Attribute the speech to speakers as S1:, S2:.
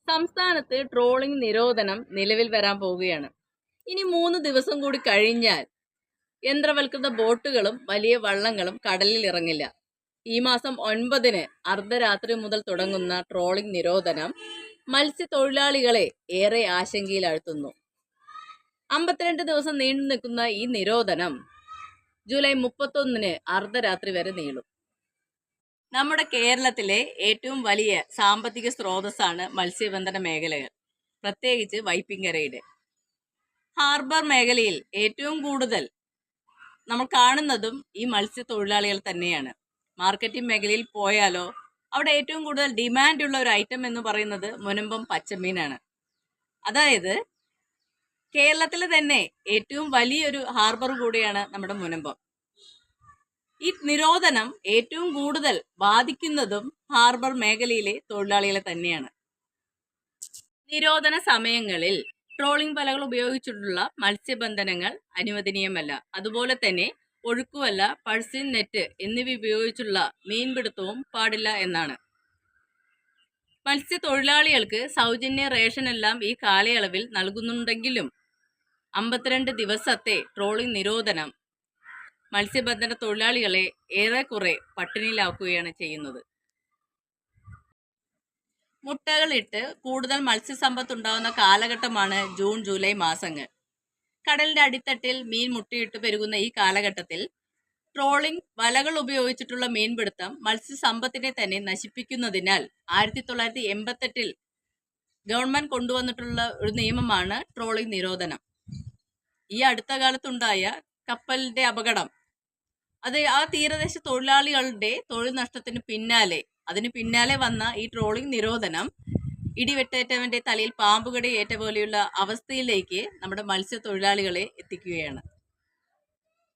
S1: സംസ്ഥാനത്ത് ട്രോളിംഗ് നിരോധനം നിലവിൽ വരാൻ പോവുകയാണ്. ഇനി 3 ദിവസം കൂടി കഴിഞ്ഞാൽ യന്ത്രവൽകൃത ബോട്ടുകളും വലിയ വള്ളങ്ങളും കടലിൽ ഇറങ്ങില്ല. ഈ മാസം 9-ന് അർദ്ധരാത്രി മുതൽ തുടങ്ങുന്ന ട്രോളിംഗ് നിരോധനം മത്സ്യത്തൊഴിലാളികളെ ഏറെ ആശങ്കയിലാഴ്ത്തുന്നു. 52 ദിവസം നീണ്ടു നിൽക്കുന്ന ഈ നിരോധനം ജൂലൈ 31-ന് അർദ്ധരാത്രി വരെ നീളും. നമ്മുടെ കേരളത്തിലെ ഏറ്റവും വലിയ സാമ്പത്തിക സ്രോതസ്സാണ് മത്സ്യബന്ധന മേഖലകൾ, പ്രത്യേകിച്ച് വൈപ്പിങ്കരയുടെ ഹാർബർ മേഖലയിൽ ഏറ്റവും കൂടുതൽ നമ്മൾ കാണുന്നതും ഈ മത്സ്യത്തൊഴിലാളികൾ തന്നെയാണ്. മാർക്കറ്റിംഗ് മേഖലയിൽ പോയാലോ അവിടെ ഏറ്റവും കൂടുതൽ ഡിമാൻഡുള്ള ഒരു ഐറ്റം എന്ന് പറയുന്നത് മുനമ്പം പച്ചമീനാണ്. അതായത് കേരളത്തിലെ തന്നെ ഏറ്റവും വലിയൊരു ഹാർബർ കൂടിയാണ് നമ്മുടെ മുനമ്പം. ഈ നിരോധനം ഏറ്റവും കൂടുതൽ ബാധിക്കുന്നതും ഹാർബർ മേഖലയിലെ തൊഴിലാളികളെ തന്നെയാണ്. നിരോധന സമയങ്ങളിൽ ട്രോളിംഗ് വലകൾ ഉപയോഗിച്ചിട്ടുള്ള മത്സ്യബന്ധനങ്ങൾ അനുവദനീയമല്ല. അതുപോലെ തന്നെ ഒഴുക്കുവല, പഴ്സിൻ നെറ്റ് എന്നിവ ഉപയോഗിച്ചുള്ള മീൻപിടുത്തവും പാടില്ല എന്നാണ്. മത്സ്യത്തൊഴിലാളികൾക്ക് സൗജന്യ റേഷനെല്ലാം ഈ കാലയളവിൽ നൽകുന്നുണ്ടെങ്കിലും 52 ദിവസത്തെ ട്രോളിംഗ് നിരോധനം മത്സ്യബന്ധന തൊഴിലാളികളെ ഏറെക്കുറെ പട്ടിണിയിലാക്കുകയാണ് ചെയ്യുന്നത്. മുട്ടകളിട്ട് കൂടുതൽ മത്സ്യസമ്പത്ത് ഉണ്ടാകുന്ന കാലഘട്ടമാണ് ജൂൺ ജൂലൈ മാസങ്ങൾ. കടലിന്റെ അടിത്തട്ടിൽ മീൻ മുട്ടയിട്ട് പെരുകുന്ന ഈ കാലഘട്ടത്തിൽ ട്രോളിംഗ് വലകൾ ഉപയോഗിച്ചിട്ടുള്ള മീൻപിടുത്തം മത്സ്യസമ്പത്തിനെ തന്നെ നശിപ്പിക്കുന്നതിനാൽ 1988-ൽ ഗവൺമെന്റ് കൊണ്ടുവന്നിട്ടുള്ള ഒരു നിയമമാണ് ട്രോളിംഗ് നിരോധനം. ഈ അടുത്ത കാലത്തുണ്ടായ കപ്പലിന്റെ അപകടം, അത് ആ തീരദേശ തൊഴിലാളികളുടെ തൊഴിൽ നഷ്ടത്തിന് പിന്നാലെ വന്ന ഈ ട്രോളിംഗ് നിരോധനം ഇടിവെട്ടേറ്റവന്റെ തലയിൽ പാമ്പുകടി ഏറ്റ പോലെയുള്ള അവസ്ഥയിലേക്ക് നമ്മുടെ മത്സ്യത്തൊഴിലാളികളെ എത്തിക്കുകയാണ്.